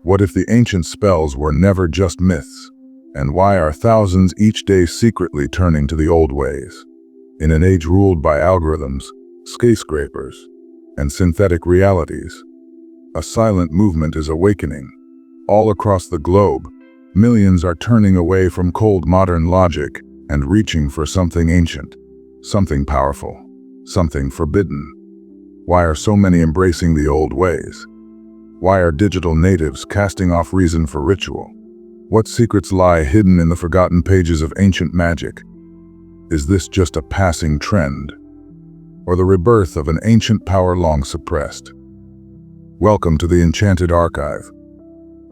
What if the ancient spells were never just myths? And why are thousands each day secretly turning to the old ways? In an age ruled by algorithms, skyscrapers, and synthetic realities, a silent movement is awakening. All across the globe, millions are turning away from cold modern logic and reaching for something ancient, something powerful, something forbidden. Why are so many embracing the old ways? Why are digital natives casting off reason for ritual? What secrets lie hidden in the forgotten pages of ancient magic? Is this just a passing trend, or the rebirth of an ancient power long suppressed? Welcome to the Enchanted Archive.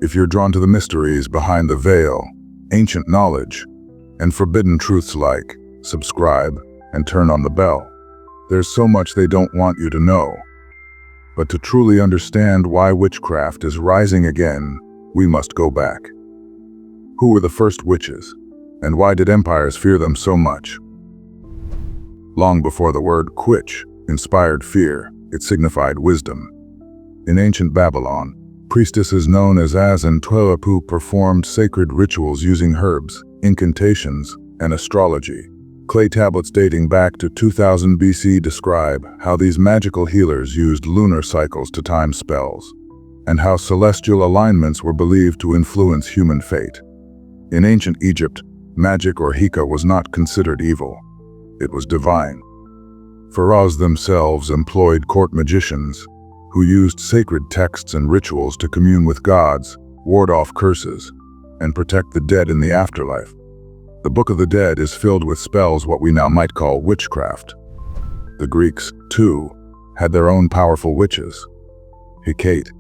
If you're drawn to the mysteries behind the veil, ancient knowledge, and forbidden truths like, subscribe and turn on the bell. There's so much they don't want you to know. But to truly understand why witchcraft is rising again, we must go back. Who were the first witches, and why did empires fear them so much? Long before the word "quitch" inspired fear, it signified wisdom. In ancient Babylon, priestesses known as Az and Tueapu performed sacred rituals using herbs, incantations, and astrology. Clay tablets dating back to 2000 BC describe how these magical healers used lunar cycles to time spells, and how celestial alignments were believed to influence human fate. In ancient Egypt, magic or hika was not considered evil. It was divine. Pharaohs themselves employed court magicians, who used sacred texts and rituals to commune with gods, ward off curses, and protect the dead in the afterlife. The Book of the Dead is filled with spells what we now might call witchcraft. The Greeks, too, had their own powerful witches. Hecate,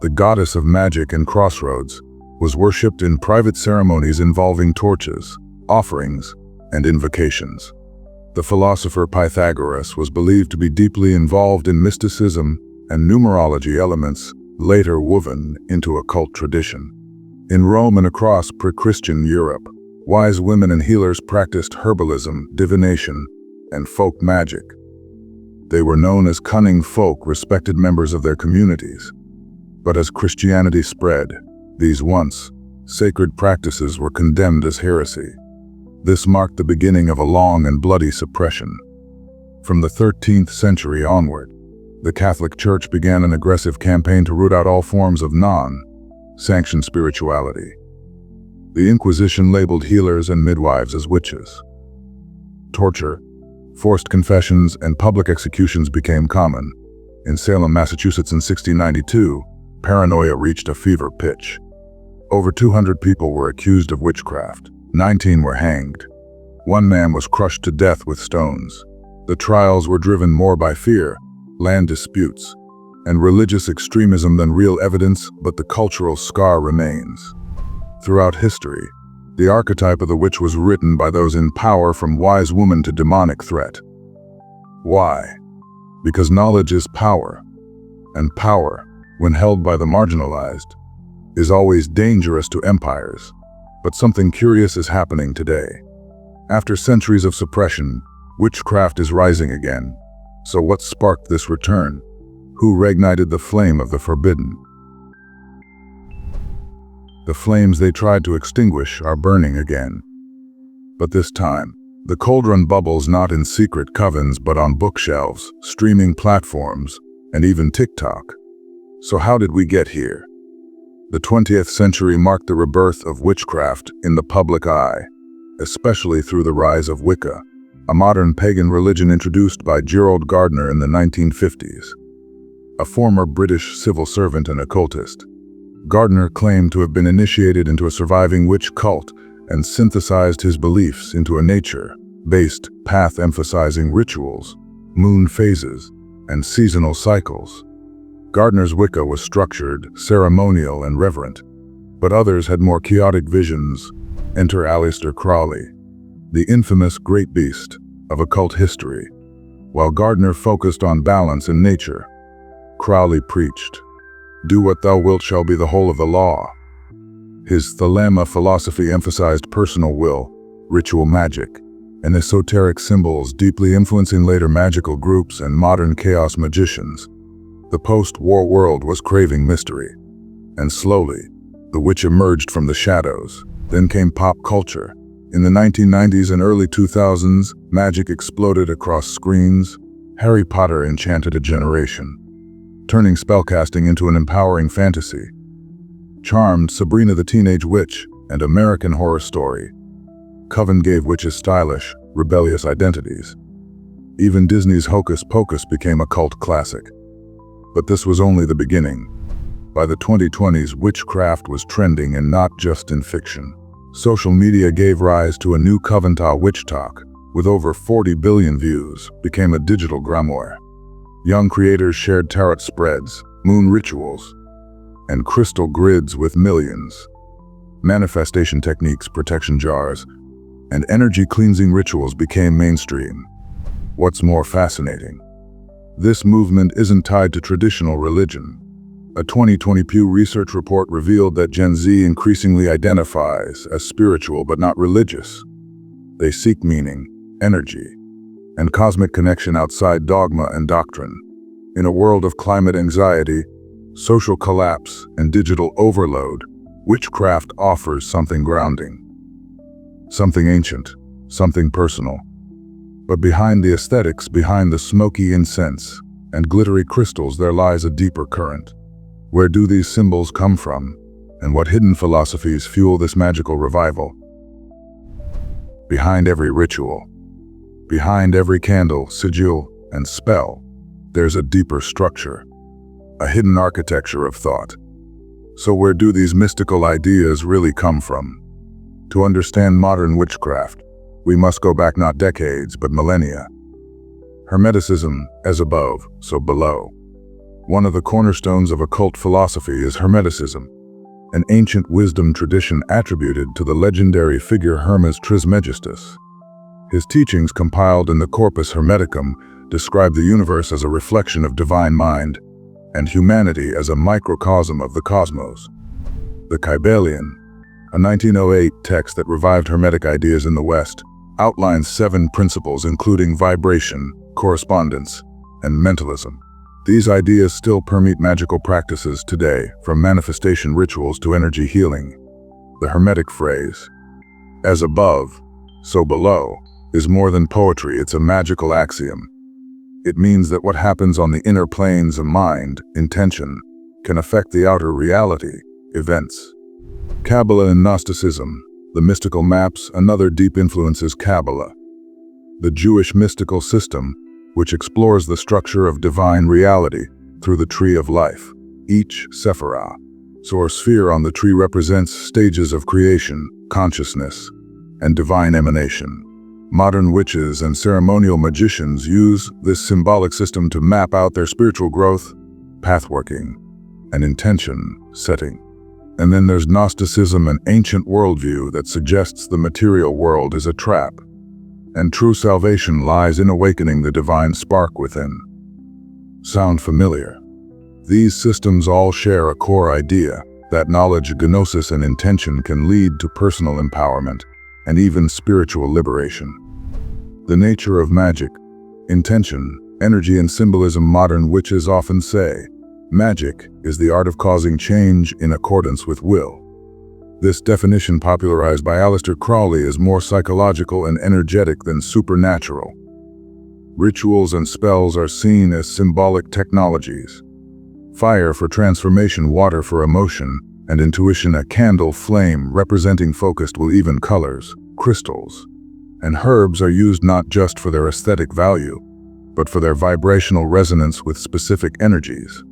the goddess of magic and crossroads, was worshipped in private ceremonies involving torches, offerings, and invocations. The philosopher Pythagoras was believed to be deeply involved in mysticism and numerology elements later woven into occult tradition. In Rome and across pre-Christian Europe, wise women and healers practiced herbalism, divination, and folk magic. They were known as cunning folk, respected members of their communities. But as Christianity spread, these once sacred practices were condemned as heresy. This marked the beginning of a long and bloody suppression. From the 13th century onward, the Catholic Church began an aggressive campaign to root out all forms of non-sanctioned spirituality. The Inquisition labeled healers and midwives as witches. Torture, forced confessions, and public executions became common. In Salem, Massachusetts in 1692, paranoia reached a fever pitch. Over 200 people were accused of witchcraft. 19 were hanged. One man was crushed to death with stones. The trials were driven more by fear, land disputes, and religious extremism than real evidence, but the cultural scar remains. Throughout history, the archetype of the witch was written by those in power, from wise woman to demonic threat. Why? Because knowledge is power, and power, when held by the marginalized, is always dangerous to empires. But something curious is happening today. After centuries of suppression, witchcraft is rising again. So what sparked this return? Who reignited the flame of the forbidden? The flames they tried to extinguish are burning again. But this time, the cauldron bubbles not in secret covens but on bookshelves, streaming platforms, and even TikTok. So how did we get here? The 20th century marked the rebirth of witchcraft in the public eye, especially through the rise of Wicca, a modern pagan religion introduced by Gerald Gardner in the 1950s. A former British civil servant and occultist, Gardner claimed to have been initiated into a surviving witch cult and synthesized his beliefs into a nature-based path emphasizing rituals, moon phases, and seasonal cycles. Gardner's Wicca was structured, ceremonial, and reverent, but others had more chaotic visions. Enter Aleister Crowley, the infamous great beast of occult history. While Gardner focused on balance and nature, Crowley preached, "Do what thou wilt shall be the whole of the law." His Thelema philosophy emphasized personal will, ritual magic, and esoteric symbols, deeply influencing later magical groups and modern chaos magicians. The post-war world was craving mystery. And slowly, the witch emerged from the shadows. Then came pop culture. In the 1990s and early 2000s, magic exploded across screens. Harry Potter enchanted a generation, turning spellcasting into an empowering fantasy. Charmed, Sabrina the Teenage Witch, and American Horror Story. Coven gave witches stylish, rebellious identities. Even Disney's Hocus Pocus became a cult classic. But this was only the beginning. By the 2020s, witchcraft was trending, and not just in fiction. Social media gave rise to a new coven. Witch talk, with over 40 billion views, became a digital grimoire. Young creators shared tarot spreads, moon rituals, and crystal grids with millions. Manifestation techniques, protection jars, and energy cleansing rituals became mainstream. What's more fascinating? This movement isn't tied to traditional religion. A 2020 Pew Research report revealed that Gen Z increasingly identifies as spiritual but not religious. They seek meaning, energy, and cosmic connection outside dogma and doctrine. In a world of climate anxiety, social collapse, and digital overload, witchcraft offers something grounding. Something ancient, something personal. But behind the aesthetics, behind the smoky incense and glittery crystals, there lies a deeper current. Where do these symbols come from, and what hidden philosophies fuel this magical revival? Behind every ritual, behind every candle, sigil, and spell, there's a deeper structure, a hidden architecture of thought. So where do these mystical ideas really come from? To understand modern witchcraft, we must go back not decades, but millennia. Hermeticism, as above, so below. One of the cornerstones of occult philosophy is Hermeticism, an ancient wisdom tradition attributed to the legendary figure Hermes Trismegistus. His teachings, compiled in the Corpus Hermeticum, describe the universe as a reflection of divine mind, and humanity as a microcosm of the cosmos. The Kybalion, a 1908 text that revived Hermetic ideas in the West, outlines 7 principles including vibration, correspondence, and mentalism. These ideas still permeate magical practices today, from manifestation rituals to energy healing. The Hermetic phrase, "as above, so below," is more than poetry, it's a magical axiom. It means that what happens on the inner planes of mind, intention, can affect the outer reality, events. Kabbalah and Gnosticism, the mystical maps. Another deep influence is Kabbalah, the Jewish mystical system, which explores the structure of divine reality through the tree of life. Each sephirah, or sphere on the tree, represents stages of creation, consciousness, and divine emanation. Modern witches and ceremonial magicians use this symbolic system to map out their spiritual growth, pathworking, and intention setting. And then there's Gnosticism, an ancient worldview that suggests the material world is a trap, and true salvation lies in awakening the divine spark within. Sound familiar? These systems all share a core idea that knowledge, gnosis, and intention can lead to personal empowerment and even spiritual liberation. The nature of magic, intention, energy, and symbolism. Modern witches often say, magic is the art of causing change in accordance with will. This definition, popularized by Aleister Crowley, is more psychological and energetic than supernatural. Rituals and spells are seen as symbolic technologies. Fire for transformation, water for emotion, and intuition. A candle flame representing focused will, even colors, crystals, and herbs are used not just for their aesthetic value, but for their vibrational resonance with specific energies.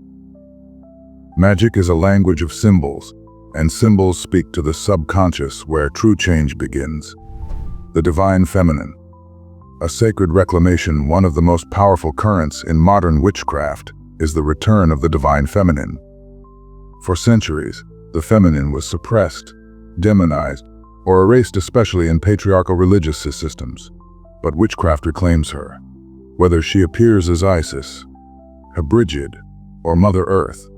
Magic is a language of symbols, and symbols speak to the subconscious, where true change begins. The divine feminine, a sacred reclamation. One of the most powerful currents in modern witchcraft is the return of the divine feminine. For centuries, the feminine was suppressed, demonized, or erased, especially in patriarchal religious systems. But witchcraft reclaims her. Whether she appears as Isis, Brigid, or Mother Earth,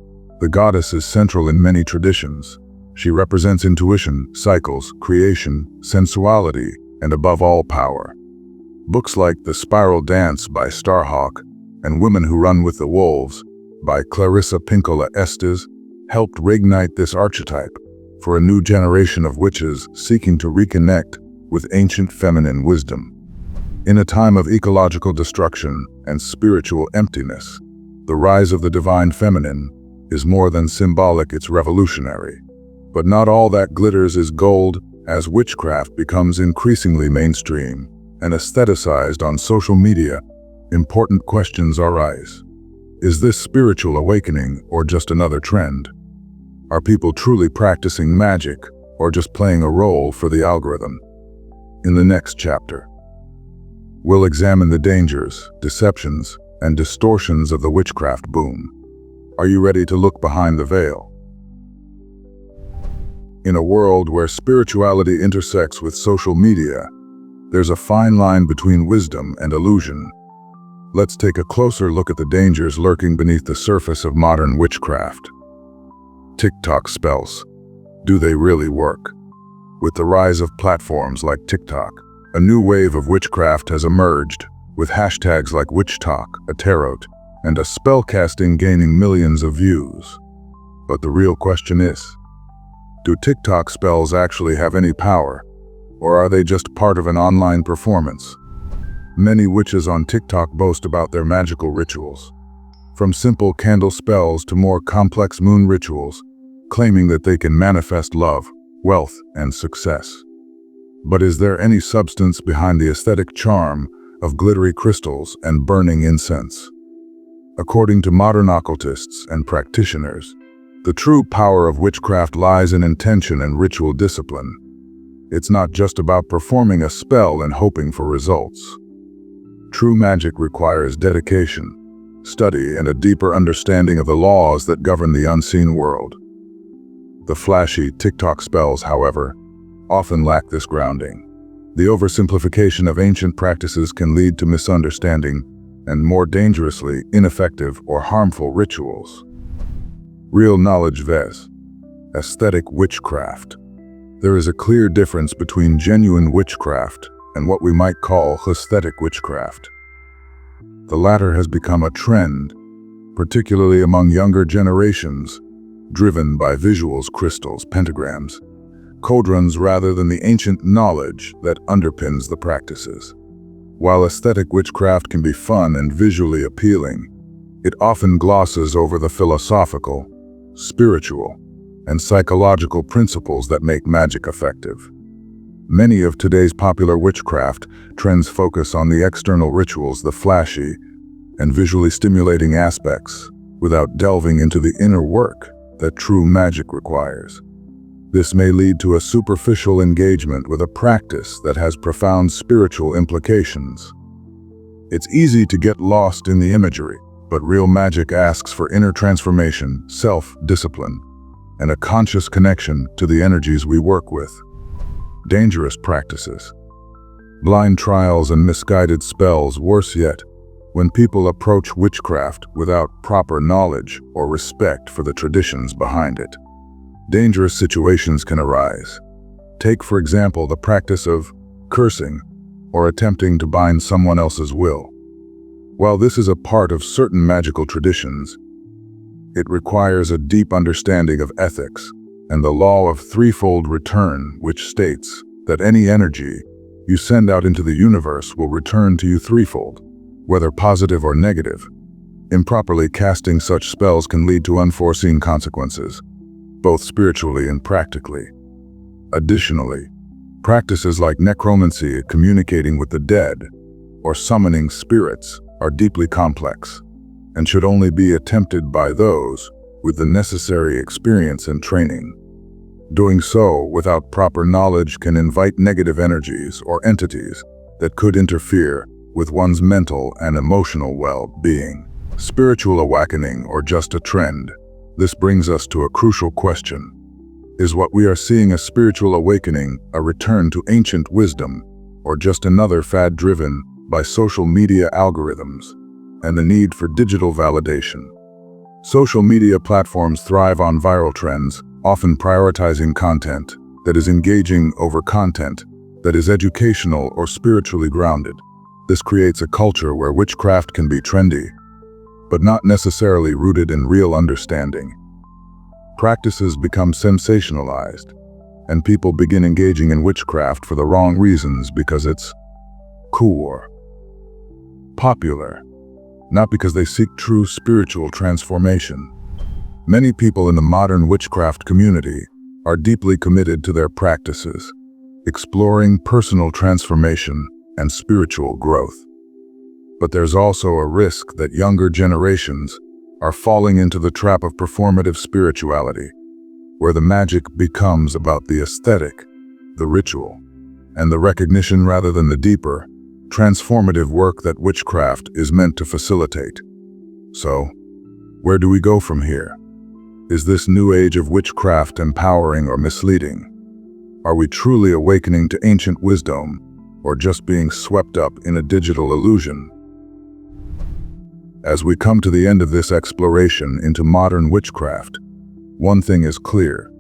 the goddess is central in many traditions. She represents intuition, cycles, creation, sensuality, and above all, power. Books like The Spiral Dance by Starhawk and Women Who Run with the Wolves by Clarissa Pinkola Estes helped reignite this archetype for a new generation of witches seeking to reconnect with ancient feminine wisdom. In a time of ecological destruction and spiritual emptiness, the rise of the divine feminine is more than symbolic, it's revolutionary. But not all that glitters is gold. As witchcraft becomes increasingly mainstream and aestheticized on social media, important questions arise. Is this spiritual awakening or just another trend? Are people truly practicing magic or just playing a role for the algorithm? In the next chapter, we'll examine the dangers, deceptions, and distortions of the witchcraft boom. Are you ready to look behind the veil? In a world where spirituality intersects with social media, there's a fine line between wisdom and illusion. Let's take a closer look at the dangers lurking beneath the surface of modern witchcraft. TikTok spells. Do they really work? With the rise of platforms like TikTok, a new wave of witchcraft has emerged, with hashtags like witchtalk, a tarot, and a spellcasting gaining millions of views. But the real question is, do TikTok spells actually have any power, or are they just part of an online performance? Many witches on TikTok boast about their magical rituals, from simple candle spells to more complex moon rituals, claiming that they can manifest love, wealth, and success. But is there any substance behind the aesthetic charm of glittery crystals and burning incense? According to modern occultists and practitioners, the true power of witchcraft lies in intention and ritual discipline. It's not just about performing a spell and hoping for results. True magic requires dedication, study, and a deeper understanding of the laws that govern the unseen world. The flashy TikTok spells, however, often lack this grounding. The oversimplification of ancient practices can lead to misunderstanding and, more dangerously, ineffective or harmful rituals. Real knowledge vs. aesthetic witchcraft. There is a clear difference between genuine witchcraft and what we might call aesthetic witchcraft. The latter has become a trend, particularly among younger generations, driven by visuals, crystals, pentagrams, cauldrons rather than the ancient knowledge that underpins the practices. While aesthetic witchcraft can be fun and visually appealing, it often glosses over the philosophical, spiritual, and psychological principles that make magic effective. Many of today's popular witchcraft trends focus on the external rituals, the flashy and visually stimulating aspects, without delving into the inner work that true magic requires. This may lead to a superficial engagement with a practice that has profound spiritual implications. It's easy to get lost in the imagery, but real magic asks for inner transformation, self-discipline, and a conscious connection to the energies we work with. Dangerous practices. Blind trials and misguided spells. Worse yet, when people approach witchcraft without proper knowledge or respect for the traditions behind it, dangerous situations can arise. Take, for example, the practice of cursing or attempting to bind someone else's will. While this is a part of certain magical traditions, it requires a deep understanding of ethics and the law of threefold return, which states that any energy you send out into the universe will return to you threefold, whether positive or negative. Improperly casting such spells can lead to unforeseen consequences, both spiritually and practically. Additionally, practices like necromancy, communicating with the dead, or summoning spirits are deeply complex and should only be attempted by those with the necessary experience and training. Doing so without proper knowledge can invite negative energies or entities that could interfere with one's mental and emotional well-being. Spiritual awakening or just a trend? This brings us to a crucial question. Is what we are seeing a spiritual awakening, a return to ancient wisdom, or just another fad driven by social media algorithms and the need for digital validation? Social media platforms thrive on viral trends, often prioritizing content that is engaging over content that is educational or spiritually grounded. This creates a culture where witchcraft can be trendy, but not necessarily rooted in real understanding. Practices become sensationalized, and people begin engaging in witchcraft for the wrong reasons because it's cool or popular, not because they seek true spiritual transformation. Many people in the modern witchcraft community are deeply committed to their practices, exploring personal transformation and spiritual growth. But there's also a risk that younger generations are falling into the trap of performative spirituality, where the magic becomes about the aesthetic, the ritual, and the recognition rather than the deeper, transformative work that witchcraft is meant to facilitate. So, where do we go from here? Is this new age of witchcraft empowering or misleading? Are we truly awakening to ancient wisdom, or just being swept up in a digital illusion? As we come to the end of this exploration into modern witchcraft, one thing is clear.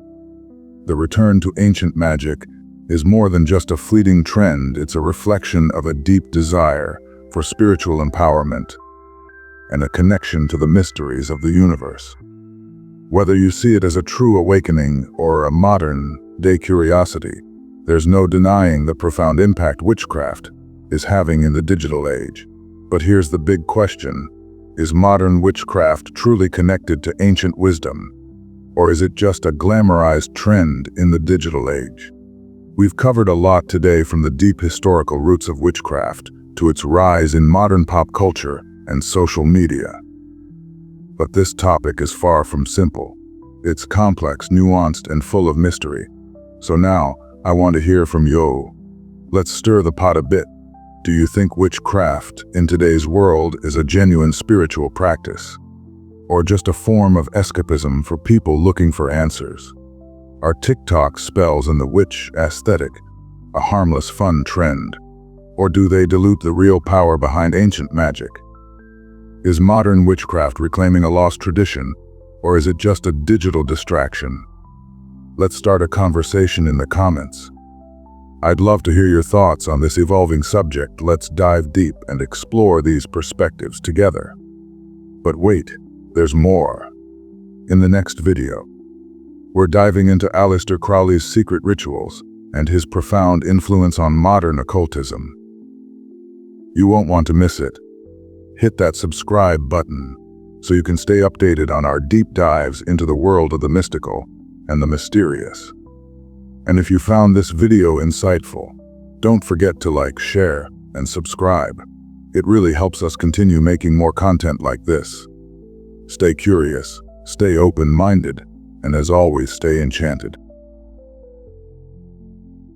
The return to ancient magic is more than just a fleeting trend. It's a reflection of a deep desire for spiritual empowerment and a connection to the mysteries of the universe. Whether you see it as a true awakening or a modern-day curiosity, there's no denying the profound impact witchcraft is having in the digital age. But here's the big question. Is modern witchcraft truly connected to ancient wisdom, or is it just a glamorized trend in the digital age? We've covered a lot today, from the deep historical roots of witchcraft to its rise in modern pop culture and social media. But this topic is far from simple. It's complex, nuanced, and full of mystery. So now, I want to hear from you. Let's stir the pot a bit. Do you think witchcraft in today's world is a genuine spiritual practice, or just a form of escapism for people looking for answers? Are TikTok spells and the witch aesthetic a harmless, fun trend, or do they dilute the real power behind ancient magic? Is modern witchcraft reclaiming a lost tradition, or is it just a digital distraction? Let's start a conversation in the comments. I'd love to hear your thoughts on this evolving subject. Let's dive deep and explore these perspectives together. But wait, there's more. In the next video, we're diving into Aleister Crowley's secret rituals and his profound influence on modern occultism. You won't want to miss it. Hit that subscribe button so you can stay updated on our deep dives into the world of the mystical and the mysterious. And if you found this video insightful, don't forget to like, share, and subscribe. It really helps us continue making more content like this. Stay curious, stay open-minded, and as always, stay enchanted.